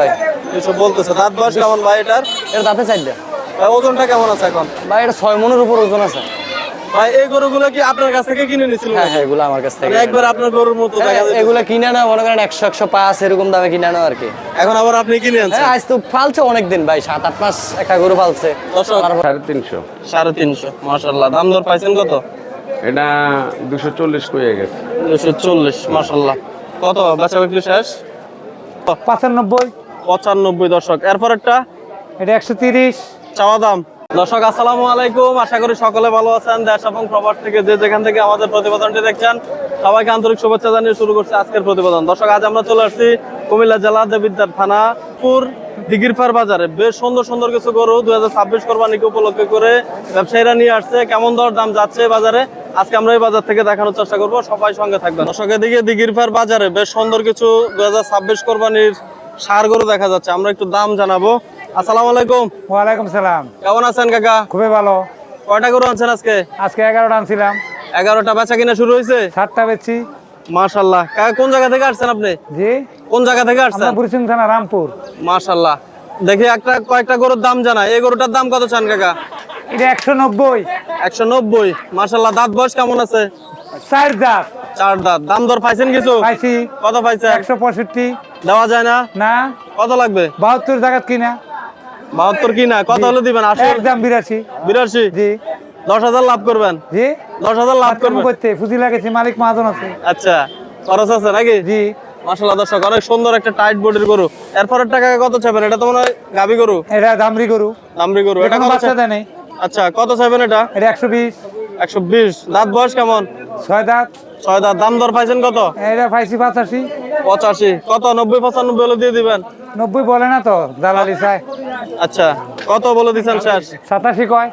ভাই। 200 বলতেছে। দাঁত বয়স কেমন ভাই এটার? এর দাঁতে চাইলে ভাই ওজনটা কেমন আছে এখন? ভাই এটা 6 মনের উপর ওজন আছে। ভাই এই গরুগুলো কি আপনার কাছ থেকে কিনে নিয়েছিলেন? হ্যাঁ হ্যাঁ, এগুলো আমার কাছ থেকে। একবার আপনার গরুর মতো দেখা যায়। এগুলো কিনে না মনে করেন 100 105 এরকম দামে কিনে না আর কি। এখন আবার আপনি কিনে আনছেন? হ্যাঁ, আজ তো ফালছে অনেক দিন ভাই, 7-8 মাস একটা গরু ফালছে। 350 350 মাশাআল্লাহ। দাম দর পাইছেন কত? এটা 240 কয়ে গেছে। 240 মাশাআল্লাহ। কত বেচা বিক্রি শেষ? 95 দর্শক। এরপর একটা এটা 130 চাওয়া দাম। দর্শক আসসালামু আলাইকুম, আশা করি সকলে ভালো আছেন। দেশ এবং প্রবাস থেকে যে যেখান থেকে আমাদের প্রতিবেদনটি দেখছেন সবাইকে আন্তরিক শুভেচ্ছা জানিয়ে শুরু করছে আজকের প্রতিবেদন। দর্শক আজ আমরা চলে আসছি কুমিল্লা জেলা দেবিদ্বার থানা পুর দিঘিরপাড় বাজারে। বেশ সুন্দর সুন্দর কিছু গরু 2026 কোরবানিকে উপলক্ষে করে ব্যবসায়ীরা নিয়ে আসছে। কেমন দর দাম যাচ্ছে বাজারে আজকে আমরা এই বাজার থেকে দেখানোর চেষ্টা করব, সবাই সঙ্গে থাকবেন। দর্শক এদিকে দিঘিরপাড় বাজারে বেশ সুন্দর কিছু 2026 কোরবানির ষাঁড় গরু দেখা যাচ্ছে, আমরা একটু দাম জানাবো। আসসালামু আলাইকুম। ওয়ালাইকুম সালাম। কেমন আছেন কাকা? খুবই ভালো। কয়টা গরু আনছেন আজকে? আজকে 11টা আনছিলাম। 11টা বেচা কিনা শুরু হয়েছে? 7টা বেচছি। মাশাআল্লাহ। কাকা কোন জায়গা থেকে আসছেন আপনি? জি, কোন জায়গা থেকে আসছেন? আমরা বুড়িচং থানা রামপুর। মাশাআল্লাহ। দেখি কয়েকটা গরুর দাম জানা। এই গরুটার দাম কত চান কাকা? এটা 190। 190 মাশাআল্লাহ। দাঁত বয়স কেমন আছে? 4 দাঁত। 4 দাঁত। দাম দর পাইছেন কিছু? পাইছি। কত পাইছেন? 165। দেওয়া যায় না? না। কত লাগবে? 72 টাকা কিনা। 72 কি না? কত হলে দিবেন? একদম 82। 82? জি। 10,000 লাভ করবেন? জি। 10,000 লাভ করবেন? করতে ফুজি লাগেছে, মালিক মহাজন আছে। আচ্ছা, খরচ আছে নাকি? জি। মাশাআল্লাহ দর্শক, অনেক সুন্দর একটা টাইট বডির গরু। এরপরের টাকা কত চাইবেন? এটা তো মনে হয় গাবি গরু। এটা দামরি গরু। দামরি গরু। এটা এটা কত বাচ্চা দেয় নাই। আচ্ছা, কত চাইবেন এটা? এটা 120। 120। দাঁত বয়স কেমন? 6 দাঁত। 6 দাঁত। দাম দর পাইছেন কত? এটা পাইছি 85। 85। কত? 90 95 হলে দিয়ে দিবেন? 90 বলে না তো, দালালি চাই। আচ্ছা, কত বলে দিছেন শেষ? 87 কয়।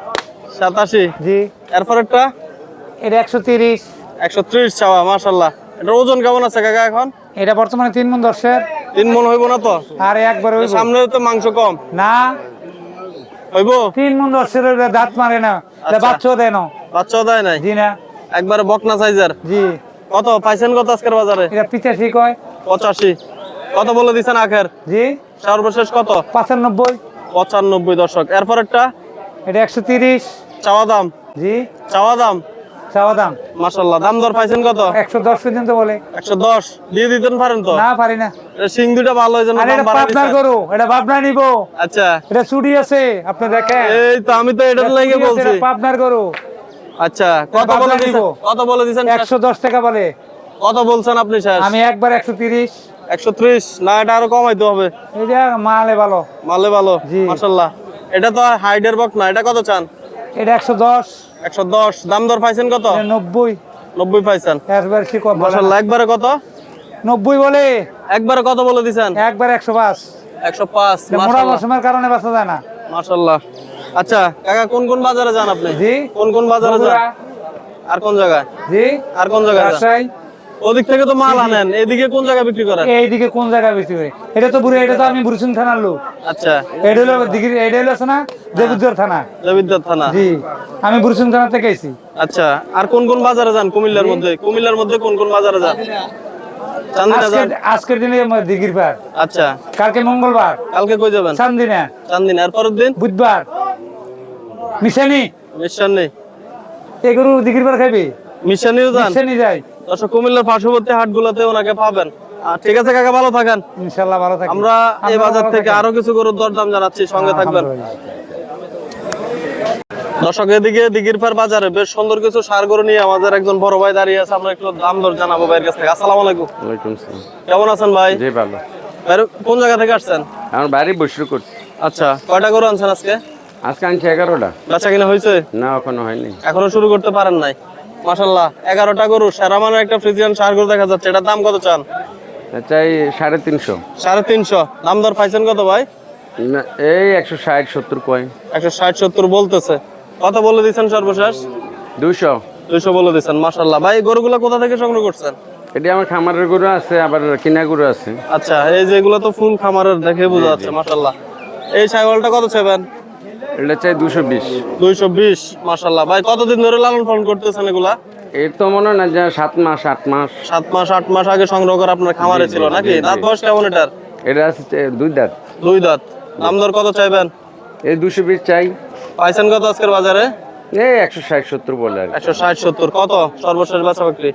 87। জি। এরপরেরটা? এটা 130। 130 চাওয়া। মাশাআল্লাহ। এটার ওজন কেমন আছে কাকা এখন? এটা বর্তমানে 3 মণ 10-এর। 3 মণ হইব না তো? আর একবার হইব। সামনে তো মাংস কম। না, হইব? 3 মণ 10-এর দাঁত মারে না। আচ্ছা। বাচ্চাও দেয় না। বাচ্চাও দেয় নাই? জি না। একবারে বকনা সাইজের। জি। কত পাইছেন কত আজকের বাজারে? এটা 85 কয়। 85। কত বলে দিছেন আখের? জি। সর্বশেষ কত? 95। 95 দর্শক। এরপরেরটা? এটা 130। চাওয়া দাম। জি। চাওয়া দাম। চাওয়া দাম। মাশাআল্লাহ। দাম দর পাইছেন কত? 110 পর্যন্ত বলে। 110 দিয়ে দিতেন পারেন তো? না, পারি না। এটা সিং দুটো ভালো হয় জন্য আরে দাম এটা বাড়াই পাবনার দিছেন। গরু, এটা পাবনা নিব। আচ্ছা, এটা চুড়ি আছে, আপনি দেখেন। এই তো আমি তো এটার লাগি বলছি। পাবনার গরু। আচ্ছা, কত বাবলা বলে নিবো। দিছেন? কত বলে দিছেন? 110 টাকা বলে। কত বলছেন আপনি শেষ? আমি একবার 130। 130 না, এটা আরো কমাইতে হবে। এটা মালে ভালো। মালে ভালো। জি। মাশাআল্লাহ। এটা তো হাইডের বক না, এটা কত চান? এটা 110। 110। দাম দর পাইছেন কত? এটা 90। 90 পাইছেন। একবার কি কম বলে না। মাশাআল্লাহ। একবারে কত? 90 বলে। একবারে কত বলে দিছেন? একবার 105। 105। মোড়া মাশাআল্লাহ। মৌসুমের কারণে বাঁচা যায় না। মাশাআল্লাহ। আচ্ছা কাকা, কোন কোন বাজারে যান আপনি? জি। কোন কোন বাজারে যান? বগুড়া। আর কোন জায়গায়? জি। আর কোন জায়গায় যান? রাজশাহী। ওদিক থেকে তো মাল আনেন, এদিকে কোন জায়গায় বিক্রি করেন? এইদিকে কোন জায়গায় বিক্রি করে? এটা তো এটা তো আমি বুড়িচং থানার লোক। আচ্ছা, এটা হলো দিঘির, এটা হলো আছে না দেবুদ্দার থানা। দেবিদ্বার থানা। জি, আমি বুড়িচং থানা থেকে আইছি। আচ্ছা, আর কোন কোন বাজারে যান কুমিল্লার মধ্যে? কুমিল্লার মধ্যে কোন কোন বাজারে যান? চান্দিনা যান? আজকের দিনে দিঘির পার। আচ্ছা, কালকে মঙ্গলবার। কালকে কই যাবেন? চান্দিনা। চান্দিনা। আর পরের দিন? বুধবার মিশানি। মিশানি। এগুলো দিঘির পার খাইবে। মিশানিও যান? মিশানি যাই। দর্শক, কুমিল্লার পার্শ্ববর্তী হাটগুলোতে ওনাকে পাবেন। ঠিক আছে কাকা, ভালো থাকেন। ইনশাআল্লাহ ভালো থাকি। আমরা এই বাজার থেকে আরো কিছু গরুর দরদাম জানাচ্ছি, সঙ্গে থাকবেন। দর্শক এদিকে দিঘিরপাড় বাজারে বেশ সুন্দর কিছু ষাঁড় গরু নিয়ে আমাদের একজন বড় ভাই দাঁড়িয়ে আছে, আমরা একটু দাম দর জানাবো ভাইয়ের কাছ থেকে। আসসালামু আলাইকুম। ওয়ালাইকুম সালাম। কেমন আছেন ভাই? জি ভালো। ভাই কোন জায়গা থেকে আসছেন? আমার বাড়ি বসরু করছি। আচ্ছা, কয়টা গরু আনছেন আজকে? আজকে আনছি 11টা। বেচা কিনা হয়েছে? না, এখনো হয়নি। এখনো শুরু করতে পারেন নাই? মাশাআল্লাহ। 11টা গরু, সেরা মানের একটা ফ্রিজিয়ান ষাঁড় গরু দেখা যাচ্ছে। এটার দাম কত চান? চাই 350। 350। দাম দর পাইছেন কত ভাই? না, এই 160 70 কয়। 160 70 বলতেছে। কত বলে দিচ্ছেন সর্বশেষ? 200। 200 বলে দিচ্ছেন। মাশাআল্লাহ। ভাই গরুগুলো কোথা থেকে সংগ্রহ করছেন? এটি আমার খামারের গরু আছে, আবার কিনা গরু আছে। আচ্ছা, এই যে এগুলো তো ফুল খামারের দেখে বোঝা যাচ্ছে। মাশাআল্লাহ। এই ছাগলটা কত চাইবেন? এটা চাই 220। 220। মাশাআল্লাহ। ভাই কতদিন ধরে লালন পালন করতেছেন এগুলা? এই তো মনে হয় না যে 7 মাস 8 মাস। 7 মাস 8 মাস আগে সংগ্রহ করে আপনার খামারে ছিল নাকি? দাঁত বয়স কেমন এটার? এটা আছে দুই দাঁত। দুই দাঁত। দাম দর কত চাইবেন? এই 220 চাই। পাইছেন কত আজকের বাজারে? এই 160-70 বলে আর কি। 160-70 কত সর্বশেষ বেচা বিক্রি?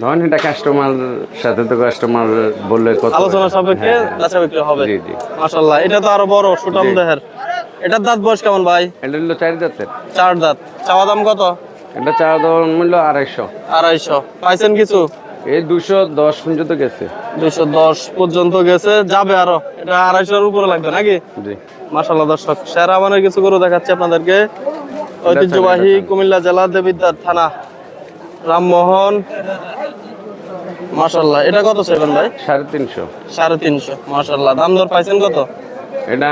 ধরেন এটা কাস্টমার সাথে তো কাস্টমার বললে কত আলোচনা সাপেক্ষে বেচা বিক্রি হবে। জি জি। মাশাআল্লাহ, এটা তো আরো বড় সুটাম দেহের। এটার দাঁত বয়স কেমন ভাই? এটা হলো 4 দাঁতের। 4 দাঁত। চাওয়া দাম কত? এটা চাওয়া দাম মূল্য 250। 250। পাইছেন কিছু? এই 210 পর্যন্ত গেছে। 210 পর্যন্ত গেছে, যাবে আরো। এটা 250 এর উপরে লাগবে নাকি? জি। মাশাআল্লাহ দর্শক, সেরা মানের কিছু গরু দেখাচ্ছি আপনাদেরকে। ঐতিহ্যবাহী কুমিল্লা জেলা দেবিদ্বার থানা রামমোহন। মাশাআল্লাহ, এটা কত চাইবেন ভাই? 350। 350। মাশাআল্লাহ, দাম দর পাইছেন কত? এটা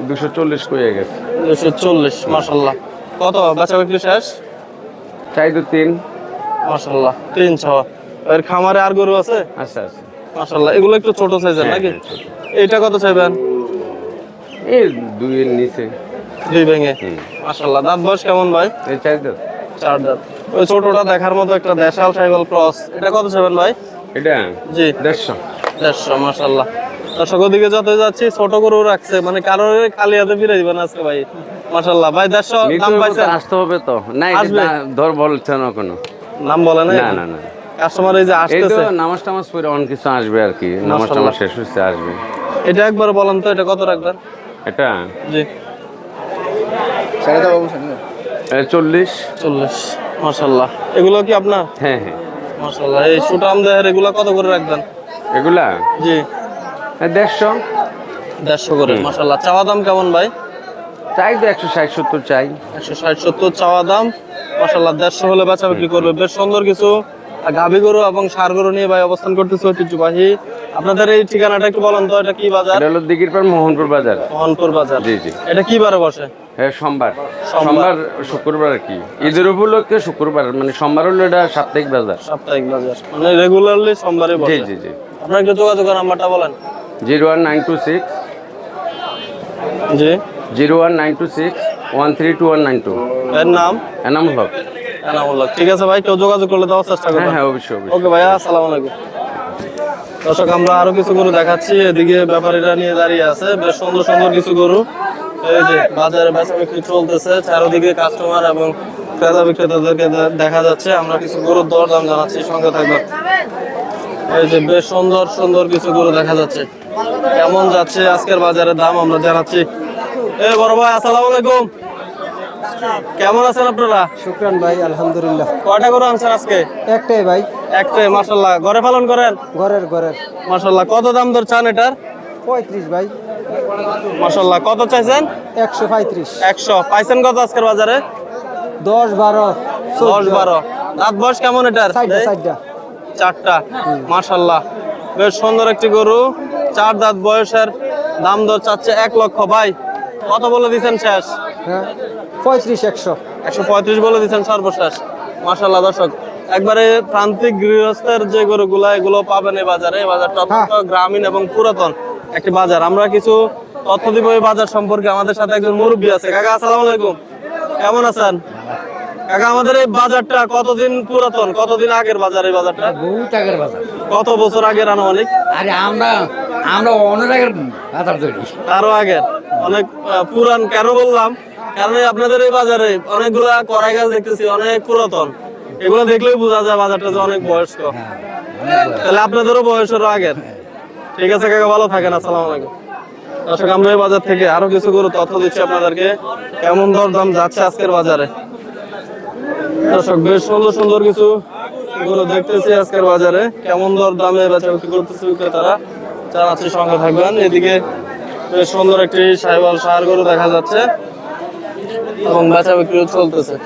240 কইয়া গেছে। 240। মাশাআল্লাহ, কত বেচা বিক্রি শেষ? চাই তো 3। মাশাআল্লাহ, 300। এর খামারে আর গরু আছে? আচ্ছা আচ্ছা। মাশাআল্লাহ, এগুলো একটু ছোট সাইজের নাকি? এইটা কত চাইবেন? এই 2 এর নিচে। 2 ভেঙে। মাশাআল্লাহ, দাঁত বয়স কেমন ভাই? এই 4 দাঁত। 4 দাঁত। ওই ছোটটা দেখার মতো একটা দেশাল সাইকেল ক্রস, এটা কত চাইবেন ভাই? এটা জি 150। 150। মাশাআল্লাহ, দর্শক ওদিকে যত যাচ্ছি ছোট গরু রাখছে, মানে কারোর খালি হাতে ফিরে দিবেন আজকে ভাই। মাশাআল্লাহ ভাই, 150 দাম পাইছেন? আসতে হবে তো না, আসবে? এটা ধর বলছে না কোনো। নাম বলে না? না না না। কাস্টমার এই যে এই তো আসতেছে। নামাজ টামাজ পড়ে অন কিছু আসবে আর কি, নামাজ টামাজ শেষ হচ্ছে আসবে। এটা একবার বলেন তো, এটা কত রাখবেন? এটা জি 40। 40। মাশাআল্লাহ, এগুলো কি আপনার? হ্যাঁ হ্যাঁ। মাশাআল্লাহ, এই সুটাম দেহের এগুলো কত করে রাখবেন? এগুলা জি 150। 150 করে। মাশাআল্লাহ, চাওয়া দাম কেমন ভাই? চাই তো 160-70 চাই। 160-70 চাওয়া দাম। মাশাআল্লাহ, 150 হলে বেচা বিক্রি করবে। বেশ সুন্দর কিছু গাভী গরু এবং ষাঁড় গরু নিয়ে ভাই অবস্থান করতেছে ঐতিহ্যবাহী। আপনাদের এই ঠিকানাটা একটু বলেন তো, এটা কি বাজার? এটা হলো দিঘির পার মোহনপুর বাজার। মোহনপুর বাজার। জি জি। এটা কি বারে বসে? হ্যাঁ সোমবার। সোমবার। শুক্রবার আর কি, ঈদের উপলক্ষে শুক্রবার, মানে সোমবার হলো এটা সাপ্তাহিক বাজার। সাপ্তাহিক বাজার, মানে রেগুলারলি সোমবারে জি বসে। জি জি। আপনার একটু যোগাযোগের নাম্বারটা বলেন। 01926 জি 01926 132192। এর নাম? এনামুল হক। এনামুল্লাহ। ঠিক আছে ভাই, কেউ যোগাযোগ করলে দেওয়ার চেষ্টা হ্যাঁ করবেন। হ্যাঁ অবশ্যই অবশ্যই। ওকে ভাইয়া, আসসালামু আলাইকুম। দর্শক, আমরা আরো কিছু গরু দেখাচ্ছি। এদিকে ব্যাপারীরা নিয়ে দাঁড়িয়ে আছে বেশ সুন্দর সুন্দর কিছু গরু। এই যে বাজারে বেচা বিক্রি চলতেছে, চারদিকে কাস্টমার এবং ক্রেতা বিক্রেতাদেরকে দেখা যাচ্ছে। আমরা কিছু গরুর দরদাম জানাচ্ছি, সঙ্গে থাকবেন। এই যে বেশ সুন্দর সুন্দর কিছু গরু দেখা যাচ্ছে। কেমন যাচ্ছে আজকের বাজারের দাম আমরা জানাচ্ছি। এই বড় ভাই, আসসালামু আলাইকুম। কেমন আছেন আপনারা? শুকরান ভাই, আলহামদুলিল্লাহ। কয়টা গরু আনছেন আজকে? একটাই ভাই, একটাই। মাশাআল্লাহ, ঘরে পালন করেন? ঘরের মাশাআল্লাহ, কত দাম দর চান এটার? 35 ভাই। মাশাআল্লাহ, কত চাইছেন? 135। 100। পাইছেন কত আজকের বাজারে? 10, 12, 10, 12। দাঁত বয়স কেমন এটার? সাইডটা। 4টা। মাশাআল্লাহ, বেশ সুন্দর একটি গরু, 4 দাঁত বয়সের। দাম দর চাচ্ছে 1 লক্ষ। ভাই কত বলে দিচ্ছেন শেষ? হ্যাঁ 35, 100। 135 বলে দিচ্ছেন সর্বশেষ। মাশাআল্লাহ দর্শক, একবারে প্রান্তিক গৃহস্থের যে গরুগুলা, এগুলো পাবেন এই বাজারে। এই বাজারটা অত্যন্ত গ্রামীণ এবং পুরাতন একটি বাজার। আমরা কিছু তথ্য দিব এই বাজার সম্পর্কে। আমাদের সাথে একজন মুরব্বী আছে। কাকা আসসালামু আলাইকুম, কেমন আছেন? কাকা, আমাদের এই বাজারটা কতদিন পুরাতন, কতদিন আগের বাজার এই বাজারটা? বহুত আগের বাজার। কত বছর আগের আনুমানিক? আরে আমরা অনেক আগের বাজার তৈরি। আরো আগের, অনেক পুরান। কেন বললাম, কারণ এই আপনাদের এই বাজারে অনেকগুলা কড়াই গাছ দেখতেছি, অনেক পুরাতন। এগুলো দেখলেই বোঝা যায় বাজারটা যে অনেক বয়স্ক। তাহলে আপনাদেরও বয়সেরও আগের। ঠিক আছে কাকা, ভালো থাকেন। আসসালামু আলাইকুম। দর্শক, আমরা এই বাজার থেকে আরো কিছু গরু তথ্য দিচ্ছি আপনাদেরকে, কেমন দরদাম যাচ্ছে আজকের বাজারে। দর্শক, বেশ সুন্দর সুন্দর কিছু গরু দেখতেছি আজকের বাজারে। কেমন দরদামে বেচা বিক্রি করতেছে বিক্রেতারা জানাচ্ছি, সঙ্গে থাকবেন। এদিকে বেশ সুন্দর একটি সাইওয়াল ষাঁড় গরু দেখা যাচ্ছে এবং বেচা বিক্রি চলতেছে।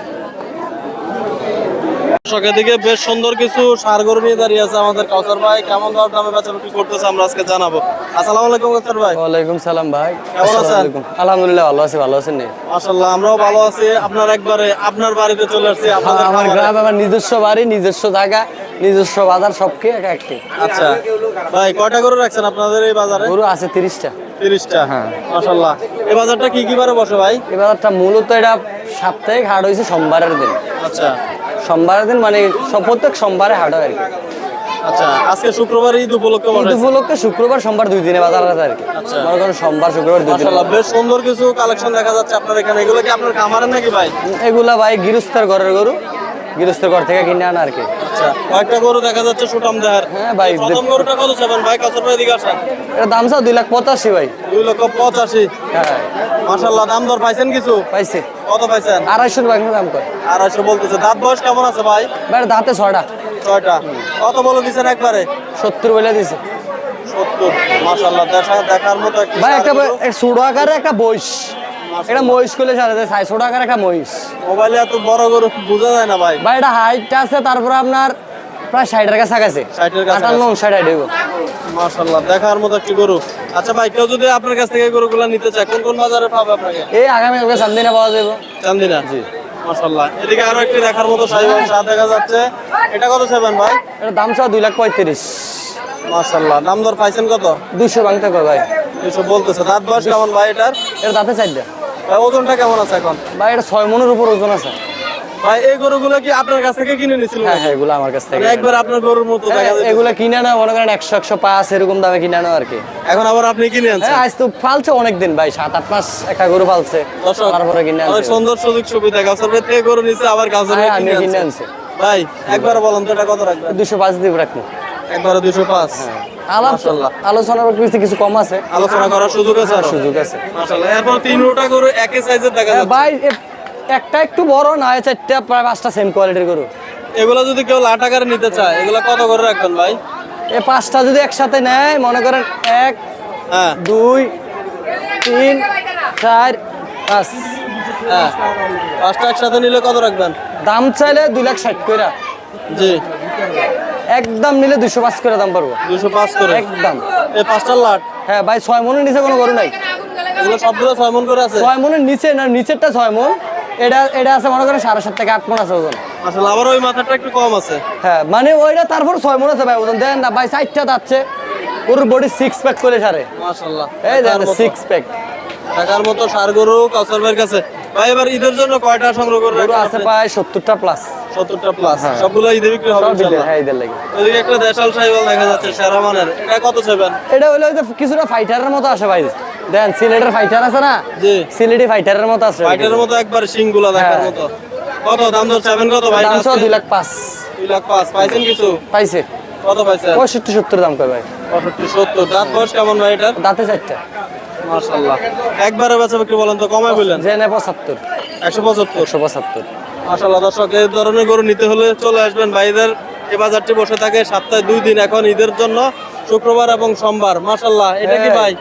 দর্শক, এদিকে বেশ সুন্দর কিছু ষাঁড় গরু নিয়ে দাঁড়িয়ে আছে আমাদের কাউসার ভাই। কেমন দরদামে বেচা বিক্রি করতেছে আমরা আজকে জানাবো। আসসালামু আলাইকুম কাউসার ভাই। ওয়ালাইকুম সালাম ভাই, কেমন আছেন? আলহামদুলিল্লাহ ভালো আছি। ভালো আছেন? মাশাআল্লাহ, আমরাও ভালো আছি। আপনার বাড়িতে চলে আসছি, আপনাদের আমার খামারে। গ্রাম, আমার নিজস্ব বাড়ি, নিজস্ব জায়গা, নিজস্ব বাজার, সবকে একটি আচ্ছা ভাই, কয়টা গরু রাখছেন আপনাদের এই বাজারে? গরু আছে 30টা। 30টা। হ্যাঁ। মাশাআল্লাহ, এই বাজারটা কি কি বারে বসে ভাই? এই বাজারটা মূলত এটা সাপ্তাহিক হাট হয়েছে সোমবারের দিন। আচ্ছা, সোমবারের দিন মানে প্রত্যেক সোমবারে হাট হয় আর কি। আচ্ছা আজকে শুক্রবার ঈদ উপলক্ষে ঈদ বসাইছেন। উপলক্ষে শুক্রবার সোমবার 2 দিনে বাজার আছে আর কি। আচ্ছা। মনে করেন সোমবার শুক্রবার 2 দিন। মাশাআল্লাহ বেশ সুন্দর কিছু কালেকশন দেখা যাচ্ছে আপনার এখানে। এগুলো কি আপনার খামারের নাকি ভাই? এগুলা ভাই গৃহস্থের ঘরের গরু, গৃহস্থের ঘর থেকে কিনে আনা আর কি। আচ্ছা কয়েকটা গরু দেখা যাচ্ছে সুটাম দেহার। হ্যাঁ ভাই, এই প্রথম গরুটা কত চাবেন ভাই? কাছর ভাই দিকে আসেন। এর দাম চাও 2,85,000 ভাই। 2,85,000। হ্যাঁ মাশাআল্লাহ দাম দর পাইছেন কিছু? পাইছে। কত পাইছেন? 250 টাকা দাম কয় 250 বলতেছে। দাঁত বয়স কেমন আছে ভাই? ভাই দাঁতে 6টা। 6টা। কত বলে দিছেন একবারে? 70 বলে দিছে 70। মাশাআল্লাহ দেখার মতো একটা ভাই। একটা ষাঁড় গরু। ছোট আকারে একটা বইস, এটা মহিষ করলে সারা যায়। ছোট আকারে একটা মহিষ মোবাইলে এত বড় গরু বোঝা যায় না ভাই। ভাই। এটা হাইট আছে, তারপরে আপনার প্রায় 60-এর কাছাকাছি। 60-এর কাছাকাছি। 58-59 হাইট হইব। মাশাআল্লাহ দেখার মতো একটি গরু। আচ্ছা ভাই কেউ যদি আপনার কাছ থেকে এই গরুগুলো নিতে চায় কোন কোন বাজারে পাবে আপনাকে? এই আগামী কালকে চান্দিনা পাওয়া যাবে। চান্দিনা। জি। মাশাআল্লাহ এদিকে আরো একটি দেখার মতো সাইওয়াল ষাঁড় দেখা যাচ্ছে। এটা কত চাইবেন ভাই? এটা দাম চাও 2,35,000। মাশাআল্লাহ দাম দর পাইছেন কত? 200 ভাঙতে কয় ভাই। এসব বলতেছে। দাঁত বয়স কেমন ভাই এটার? এটা দাঁতে 4টা ভাই ওজনটা কেমন আছে এখন? ভাই। এটা 6 মনের উপর ওজন আছে। ভাই এই গরুগুলো কি আপনার কাছ থেকে কিনে নিছিল? হ্যাঁ হ্যাঁ, এগুলো আমার কাছ থেকে। মানে একবার আপনার গরুর মতো দেখা যায়। এগুলো কিনে না, মনে করেন 100-105 এরকম দামে কিনে আনো আর কি। এখন আবার আপনি কিনে আনছেন। হ্যাঁ, আজ তো পালছে অনেকদিন ভাই, 7-8 মাস একটা গরু পালছে, দর্শক, তারপরে কিনে অনেক আনছে। সুন্দর সুযোগ সুবিধা। গাছের থেকে গরু নিচ্ছে আবার গাছের হ্যাঁ, আমি কিনে আনছি। ভাই একবার বলেন তো এটা কত রাখবেন? 205 দিব রাখবো। একবারে 205। মাশাআল্লাহ। আলোচনার কিছু কম আছে, আলোচনা করার সুযোগ আছে আরো? সুযোগ আছে। মাশাআল্লাহ। এরপর 3টা গরু একই সাইজের দেখা হ্যাঁ, যাচ্ছে। ভাই একটা একটু বড় না, 4টা প্রায় 5টা সেম কোয়ালিটির গরু। এগুলো যদি কেউ লাখ টাকার নিতে চায় এগুলো কত করে রাখবেন ভাই? এই 5টা যদি একসাথে নেয়, মনে করেন 1 হ্যাঁ 2 3 4 5। হ্যাঁ 5টা একসাথে নিলে কত রাখবেন? দাম চাইলে 2,60,000 করে, জি। একদম নিলে 205 করে দাম পারবো 205 করে একদম। এই 5টা লাট। হ্যাঁ ভাই, 6 মনের নিচে কোনো গরু নাই। এগুলো সবগুলো 6 মণ করে আছে। 6 মনের নিচে না, নিচেরটা 6 মন। এটা আছে মনে করেন 7.5 থেকে 8 মন আছে ওজন। মাশাআল্লাহ। আবার ওই মাথাটা একটু কম আছে। হ্যাঁ, মানে ওইটা তারপর 6 মন আছে ভাই ওজন। দেখেন না ভাই, 4টা যাচ্ছে, গরুর বডি 6 প্যাক করে সারে। মাশাআল্লাহ। এই দেখেন 6 প্যাক টাকার মতো ষাঁড় গরু কাউসার ভাইয়ের কাছে। ভাই এবার ঈদের জন্য কয়টা সংগ্রহ করে গরু রাখছেন আছে আপনি? প্রায় 70টা প্লাস। 70টা প্লাস। সবগুলো ঈদে বিক্রি হবে ইনশাআল্লাহ। হ্যাঁ, এদের লাগে। ওইদিকে একটা দেশাল সাইওয়াল দেখা যাচ্ছে সেরা মানের। এটা কত চাইবেন? এটা হইলো ওই যে কিছুটা ফাইটারের মতো আসে ভাই। দেখেন সিলেটের ফাইটার আছে না, জি। সিলেটি ফাইটারের মতো আছে। ফাইটারের মতো একবার শিংগুলা দেখার হ্যাঁ। মতো। কত দাম দর চাইবেন কত ভাই? দাম চাও 2,05,000। 2,05,000 পাইছেন কিছু? পাইছে কত পাইছেন? 65-70 দাম কয় ভাই। 65-70। দাঁত বয়স কেমন ভাই এটার? দাঁতে 4টা। মাশাআল্লাহ। একবারে বেচা বিক্রি বলেন তো, কমায় বললেন। যে নেয় 75। 175। 175। মাশাআল্লাহ। দর্শক এই ধরনের গরু নিতে হলে চলে আসবেন ভাইদের। এই বাজারটি বসে থাকে সপ্তাহে 2 দিন, এখন ঈদের জন্য শুক্রবার এবং সোমবার। মাশাআল্লাহ। এটা কি ভাই?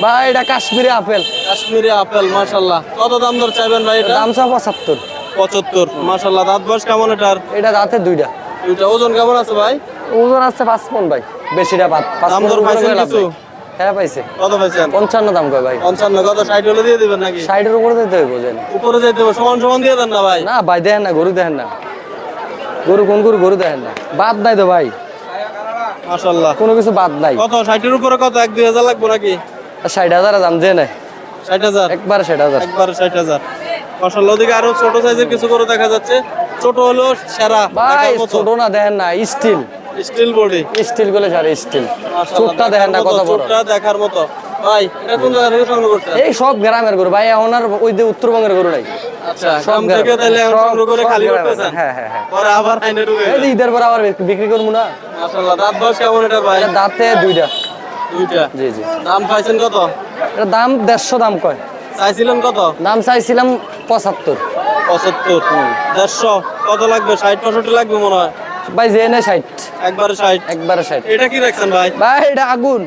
ভাই এটা কাশ্মীরি আপেল। কাশ্মীরি আপেল। মাশাআল্লাহ। কত দাম দর চাইবেন ভাই এটা? দাম চাও 75। 75। মাশাআল্লাহ। দাঁত বয়স কেমন এটার? এটা দাঁতে 2টা। দুইটা। ওজন কেমন আছে ভাই? ওজন আছে 5 মণ ভাই, বেশিটা 5 দাম দর পাইছেন কিছু? হ্যাঁ পাইছে। কত পাইছেন? 55 দাম কয় ভাই। 55। কত 60 হলে দিয়ে দিবেন নাকি? 60-এর উপরে দিতে হইব যেন। উপরে যেতে হবে, সমান সমান দিয়ে দেন না ভাই। না ভাই, দেখেন না গরু, দেখেন না গরু কোন গরু দেখেন না, বাদ নাই তো ভাই, মাশাআল্লাহ। কোনো কিছু বাদ নাই। কত 60-এর উপরে কত 1-2 হাজার লাগবে নাকি? 60,000 দাম যে নাই, 60,000। একবার 60,000। একবারে 60,000। মাশাআল্লাহ। ওদিকে আরো ছোট সাইজের কিছু গরু দেখা যাচ্ছে। ছোট হলো সেরা ভাই দেখার মতো। ছোট না, দেখেন না স্টিল, স্টিল বডি। স্টিল গুলো সারে স্টিল। মাশাআল্লাহ। চোটটা দেখেন না কত বড়। চোটটা দেখার মতো। ভাই এটা কোন জায়গা থেকে সংগ্রহ করছেন? এই সব গ্রামের গরু ভাই, এখন আর ওই যে উত্তরবঙ্গের গরু নাই। আচ্ছা, সব গ্রাম থেকে গ্রামের। তাহলে এখন সব- সংগ্রহ করে সব খালি গ্রামের। করতেছেন? হ্যাঁ হ্যাঁ হ্যাঁ। পরে আবার আইনে ঢুকে এই যে ঈদের পর আবার বিক্রি করবো না। মাশাআল্লাহ। দাঁত বয়স কেমন এটা ভাই? এটা দাঁতে 2টা। দুইটা। জি জি। দাম পাইছেন কত? এটা দাম 150 দাম কয়। চাইছিলেন কত? দাম চাইছিলাম 75। 75। 150। কত লাগবে? 60-65 লাগবে মনে হয়। ভাই যে নেয় 60, একবারে 60। একবারে 60। এটা কি রাখছেন ভাই? ভাই এটা আগুন,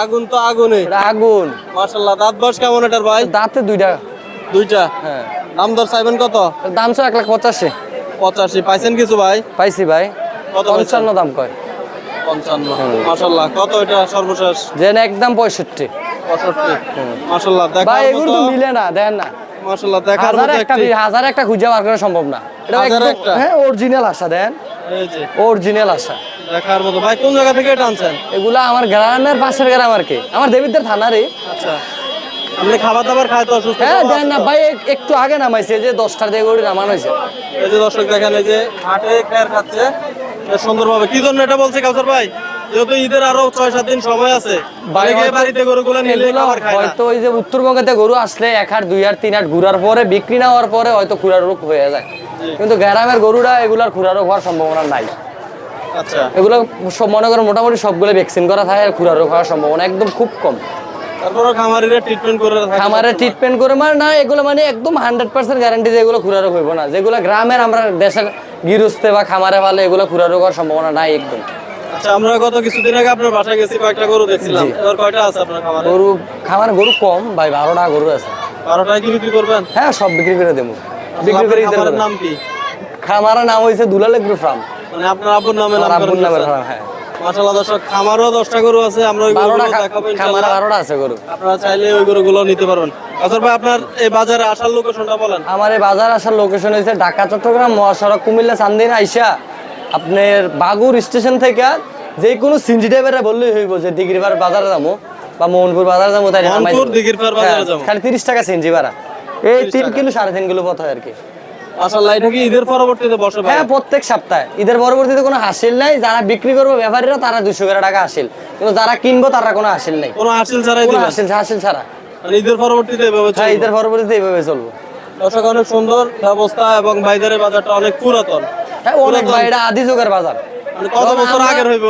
আগুন তো আগুনে। এটা আগুন। মাশাআল্লাহ। দাঁত বয়স কেমন এটার ভাই? দাঁতে 2টা। দুইটা। হ্যাঁ। দাম দর চাইবেন কত? এর দাম ছিল 1,85,000। 85। পাইছেন কিছু ভাই? পাইছি ভাই। কত পাইছেন? 55 দাম কয়। 55। মাশাআল্লাহ। কত এটা সর্বশেষ? যে নেয় একদম 65। 65। মাশাআল্লাহ। ভাই দেখার এগুলো মতো। তো মিলে না, দেখেন না। মাশাআল্লাহ। দেখার হাজার মতো একটা একটি। হাজার একটা খুঁজে বার করা সম্ভব না। এটা হাজার একদম একটা? হ্যাঁ অরিজিনাল আশা, দেন এই যে অরিজিনাল আশা। দেখার মতো। ভাই কোন জায়গা থেকে এটা আনছেন? এগুলা আমার গ্রামের পাশের গ্রাম আর কি, আমার দেবিদ্দের থানারই। আচ্ছা। আপনি খাবার দাবার খায় তো অসুস্থ? হ্যাঁ দেন না ভাই, একটু আগে নামাইছে, যে 10টার দিকে গরু নামানো হয়েছে। এই যে দর্শক দেখেন, এই যে হাটে খেয়ার খাচ্ছে। বেশ সুন্দরভাবে। কি জন্য এটা বলছে কাউসার ভাই? যেহেতু ঈদের আরো 6-7 দিন সময় আছে, অনেকে বাড়িতে গরুগুলো নিলে এগুলো খাবার খায় না। হয়তো ওই যে উত্তরবঙ্গেতে গরু আসলে 1 হাট 2 হাট 3 হাট ঘুরার পরে বিক্রি না হওয়ার পরে হয়তো খুরা রোগ হয়ে যায়, কিন্তু গ্রামের গরুরা এগুলার খুরা রোগ হওয়ার সম্ভাবনা নাই। আচ্ছা, এগুলো সব মনে করেন মোটামুটি সবগুলো ভ্যাকসিন করা থাকে, আর খুরা রোগ হওয়ার সম্ভাবনা একদম খুব কম। তারপরে খামারিরা ট্রিটমেন্ট করে থাকে। খামারে ট্রিটমেন্ট করে মানে না, এগুলো মানে একদম 100% গ্যারান্টি যে এগুলো খুরা রোগ হইব না। যেগুলো গ্রামের আমরা দেশের গৃহস্থে বা খামারে পালে এগুলো খুরা রোগ হওয়ার সম্ভাবনা নাই একদম। আচ্ছা, আমরা গত কিছুদিন আগে আপনার বাসায় গেছি, কয়েকটা গরু দেখছিলাম। এবার কয়টা আছে আপনার খামারে? গরু খামারে গরু কম ভাই, 12টা গরু আছে। 12টায় কি বিক্রি করবেন? হ্যাঁ, সব বিক্রি করে দেবো। বিক্রি করে আপনার খামারের নাম কি? খামারের নাম হয়েছে দুলাল এগ্রো ফার্ম। মানে আপনার আব্বুর নামে নাম আব্বুর নামের করেন? ফার্ম, হ্যাঁ। মাশাআল্লাহ দর্শক, খামারও 10টা গরু আছে, আমরা ওই গরুগুলো দেখাবো খামারে ইনশাআল্লাহ। 12টা আছে গরু। আপনারা চাইলে ওই গরুগুলো নিতে পারবেন। আচ্ছা ভাই, আপনার এই বাজারে আসার লোকেশনটা বলেন। আমার এই বাজার আসার লোকেশন হয়েছে ঢাকা চট্টগ্রাম মহাসড়ক, কুমিল্লা চান্দিনা আইসা আপনার বাগুর স্টেশন থেকে যে কোনো সিনজি ড্রাইভারে বললেই হইব যে দিঘিরপাড় বাজারে যাবো বা মোহনপুর বাজারে যাবো, তাই নামাই মোহনপুর, দেবো। দিঘিরপাড় বাজারে হ্যাঁ, যাবো। খালি 30 টাকা সিনজি ভাড়া, এই 30 3 টাকা। কিলো 3.5 কিলো পথ হয় আর কি। মাশাআল্লাহ, এটা কি ঈদের পরবর্তীতে বসে ভাই? হ্যাঁ, প্রত্যেক সপ্তাহে। ঈদের পরবর্তীতে কোনো হাসিল নাই, যারা বিক্রি করবো ব্যাপারীরা তারা 200 করে টাকা হাসিল, কিন্তু যারা কিনবো তারা কোনো হাসিল নাই, কোনো হাসিল ছাড়াই কোনো দিবেন? হাসিল ছাড়া। মানে ঈদের পরবর্তীতে এভাবে হ্যাঁ, চলবে? ঈদের পরবর্তীতে এইভাবে চলবো। দর্শক, অনেক সুন্দর ব্যবস্থা এবং বাইরের বাজারটা অনেক পুরাতন। হ্যাঁ, অনেক ভাই, এটা আদি যুগের বাজার। মানে কত বছর আগের হইব?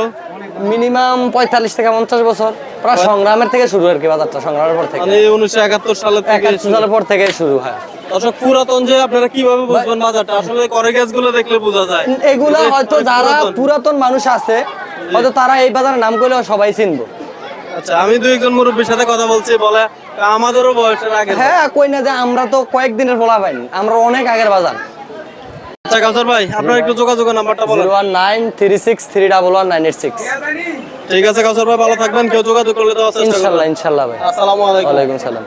মিনিমাম 45 থেকে 50 বছর, প্রায় সংগ্রামের থেকে শুরু আর কি বাজারটা, সংগ্রামের পর থেকে, মানে 1971 সালের থেকে 71 সালের পর থেকে শুরু হয়। দর্শক, পুরাতন যে আপনারা কিভাবে বুঝবেন বাজারটা? আসলে করে গুলো দেখলে বোঝা যায়। এগুলা হয়তো যারা পুরাতন মানুষ আছে হয়তো তারা এই বাজারের নাম করলে সবাই চিনবো। আচ্ছা, আমি দুই একজন মুরব্বীর সাথে কথা বলছি, বলে আমাদেরও বয়সের আগে। হ্যাঁ, কই না যে আমরা তো কয়েকদিনের ফলা পাইনি, আমরা অনেক আগের বাজার। আচ্ছা কাউসার ভাই, আপনার একটু যোগাযোগের নাম্বারটা বলেন। 01936319986। ঠিক আছে কাউসার ভাই, ভালো থাকবেন। কেউ যোগাযোগ করলে দেওয়ার চেষ্টা করবেন। ইনশাল্লাহ ভাই। আসসালামু আলাইকুম। ওয়ালাইকুম সালাম।